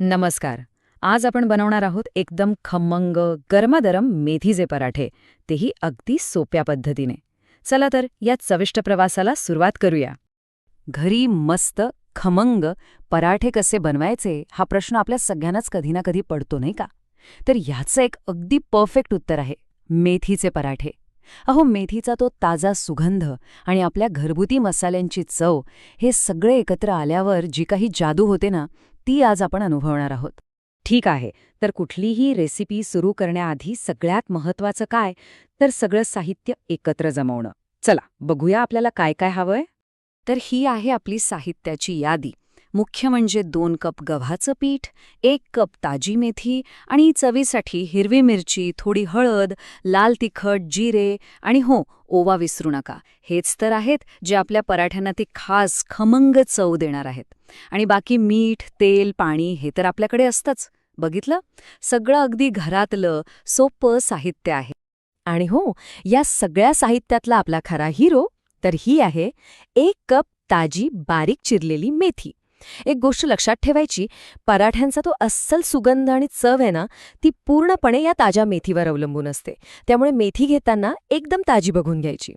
नमस्कार. आज आपण बनवणार आहोत एकदम खमंग गरमागरम मेथीचे पराठे, तेही अगदी सोप्या पद्धतीने. चला तर या चविष्ट प्रवासाला सुरुवात करूया. घरी मस्त खमंग पराठे कसे बनवायचे हा प्रश्न आपल्या सगळ्यांनाच कधी ना कधी पडतो नाही का? तर ह्याचं एक अगदी परफेक्ट उत्तर आहे मेथीचे पराठे. अहो, मेथीचा तो ताजा सुगंध आणि आपल्या घरगुती मसाल्यांची चव हे सगळे एकत्र आल्यावर जी काही जादू होते ना, ती आज आपण अनुभवणार आहोत. ठीक आहे, तर कुठलीही रेसिपी सुरू करण्याआधी सगळ्यात महत्त्वाचं काय, तर सगळं साहित्य एकत्र जमवणं. चला बघूया आपल्याला काय काय हवंय. तर ही आहे आपली साहित्याची यादी. मुख्य म्हणजे 2 कप गव्हाचं पीठ, 1 कप ताजी मेथी आणि चवीसाठी हिरवी मिरची, थोडी हळद, लाल तिखट, जिरे आणि हो, ओवा विसरू नका. हेच तर आहेत जे आपल्या पराठ्यांना ती खास खमंग चव देणार आहेत. आणि बाकी मीठ, तेल, पाणी हे तर आपल्याकडे असतंच. बघितलं? सगळं अगदी घरातलं सोपं साहित्य आहे. आणि हो, या सगळ्या साहित्यातला आपला खरा हिरो तर ही आहे 1 कप ताजी बारीक चिरलेली मेथी. एक गोष्ट लक्षात ठेवायची, पराठ्यांचा तो अस्सल सुगंध आणि चव आहे ना, ती पूर्णपणे या ताज्या मेथीवर अवलंबून असते. त्यामुळे मेथी घेताना एकदम ताजी बघून घ्यायची.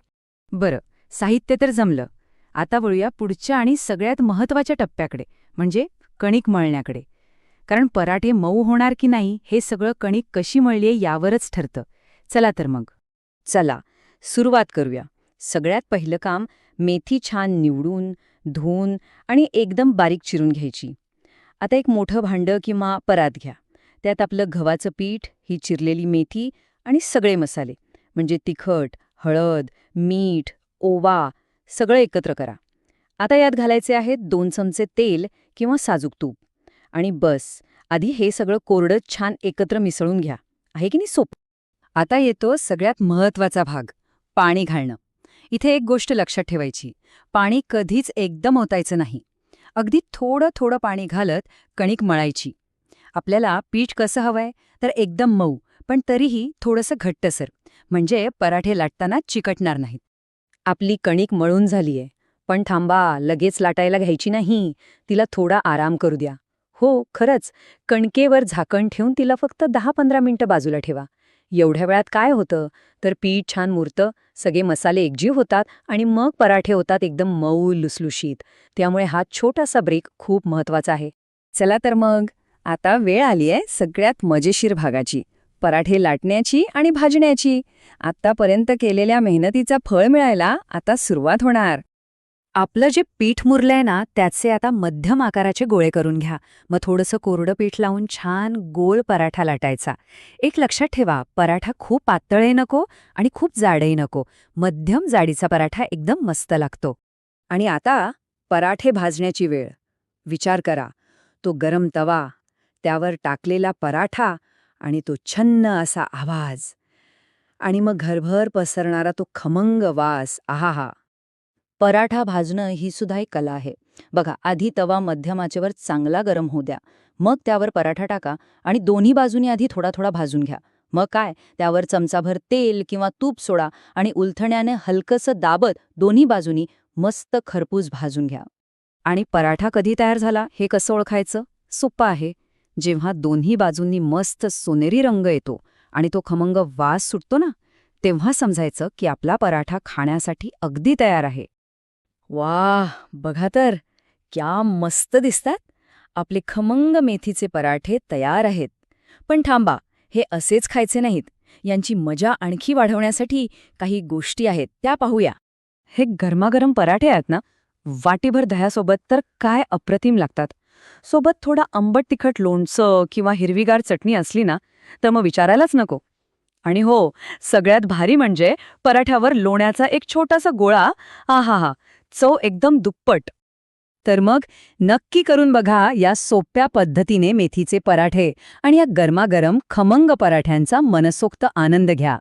बरं, साहित्य तर जमलं. आता वळूया पुढच्या आणि सगळ्यात महत्त्वाच्या टप्प्याकडे, म्हणजे कणिक मळण्याकडे. कारण पराठे मऊ होणार की नाही हे सगळं कणिक कशी मळलीये यावरच ठरतं. चला तर मग. चला, सुरुवात करूया. सगळ्यात पहिलं काम, मेथी छान निवडून, धुवून आणि एकदम बारीक चिरून घ्यायची. आता एक मोठं भांडं किंवा परात घ्या. त्यात आपलं गव्हाचं पीठ, ही चिरलेली मेथी आणि सगळे मसाले म्हणजे तिखट, हळद, मीठ, ओवा सगळं एकत्र करा. आता यात घालायचे आहेत 2 चमचे तेल किंवा साजूक तूप. आणि बस, आधी हे सगळं कोरडं छान एकत्र मिसळून घ्या. आहे की नाही सोपं? आता येतो सगळ्यात महत्त्वाचा भाग, पाणी घालणं. इथे एक गोष्ट लक्षात ठेवायची, पाणी कधीच एकदम ओतायचं नाही. अगदी थोडं थोडं पाणी घालत कणिक मळायची. आपल्याला पीठ कसं हवंय, तर एकदम मऊ, पण तरीही थोडंसं घट्टसर, म्हणजे पराठे लाटताना चिकटणार नाहीत. आपली कणिक मळून झालीये, पण थांबा, लगेच लाटायला घ्यायची नाही. तिला थोडा आराम करू द्या. हो, खरंच, कणकेवर झाकण ठेवून तिला फक्त 10-15 मिनिटं बाजूला ठेवा. एवढ्या वेळात काय होतं, तर पीठ छान मुरतं, सगळे मसाले एकजीव होतात आणि मग पराठे होतात एकदम मऊ लुसलुशीत. त्यामुळे हा छोटासा ब्रेक खूप महत्वाचा आहे. चला तर मग, आता वेळ आलीये सगळ्यात मजेशीर भागाची, पराठे लाटण्याची आणि भाजण्याची. आत्तापर्यंत केलेल्या मेहनतीचा फळ मिळायला आता सुरुवात होणार. आपलं जे पीठ मुरलंय ना, त्याचे आता मध्यम आकाराचे गोळे करून घ्या. मग थोडंसं कोरडं पीठ लावून छान गोल पराठा लाटायचा. एक लक्षात ठेवा, पराठा खूप पातळही नको आणि खूप जाडही नको. मध्यम जाडीचा पराठा एकदम मस्त लागतो. आणि आता पराठे भाजण्याची वेळ. विचार करा, तो गरम तवा, त्यावर टाकलेला पराठा आणि तो छन्न असा आवाज, आणि मग घरभर पसरणारा तो खमंग वास. आहाहा! पराठा भाजणं ही सुद्धा एक कला आहे. बघा, आधी तवा मध्यम आचेवर चांगला गरम होऊ द्या. मग त्यावर पराठा टाका आणि दोन्ही बाजूनी आधी थोडा थोडा भाजून घ्या. मग काय, त्यावर चमचाभर तेल किंवा तूप सोडा आणि उलथण्याने हलकंसं दाबत दोन्ही बाजूनी मस्त खरपूस भाजून घ्या. आणि पराठा कधी तयार झाला हे कसं ओळखायचं? सोपं आहे. जेव्हा दोन्ही बाजूंनी मस्त सोनेरी रंग येतो आणि तो खमंग वास सुटतो ना, तेव्हा समजायचं की आपला पराठा खाण्यासाठी अगदी तयार आहे. वाह, बघा तर, क्या मस्त दिसतात. आपले खमंग मेथीचे पराठे तयार आहेत. पण थांबा, हे असेच खायचे नाहीत. यांची मजा आणखी वाढवण्यासाठी काही गोष्टी आहेत, त्या पाहूया. हे गरमागरम पराठे आहेत ना, वाटीभर दह्यासोबत तर काय अप्रतिम लागतात. सोबत थोडा आंबट तिखट लोणचं किंवा हिरवीगार चटणी असली ना, तर मग विचारायलाच नको. आणि हो, सगळ्यात भारी म्हणजे पराठ्यावर लोण्याचा एक छोटासा गोळा. आहाहा, चव एकदम दुप्पट. तर मग नक्की करून बघा या सोप्या पद्धतीने मेथीचे पराठे आणि या गरमागरम खमंग पराठ्यांचा मनसोक्त आनंद घ्या.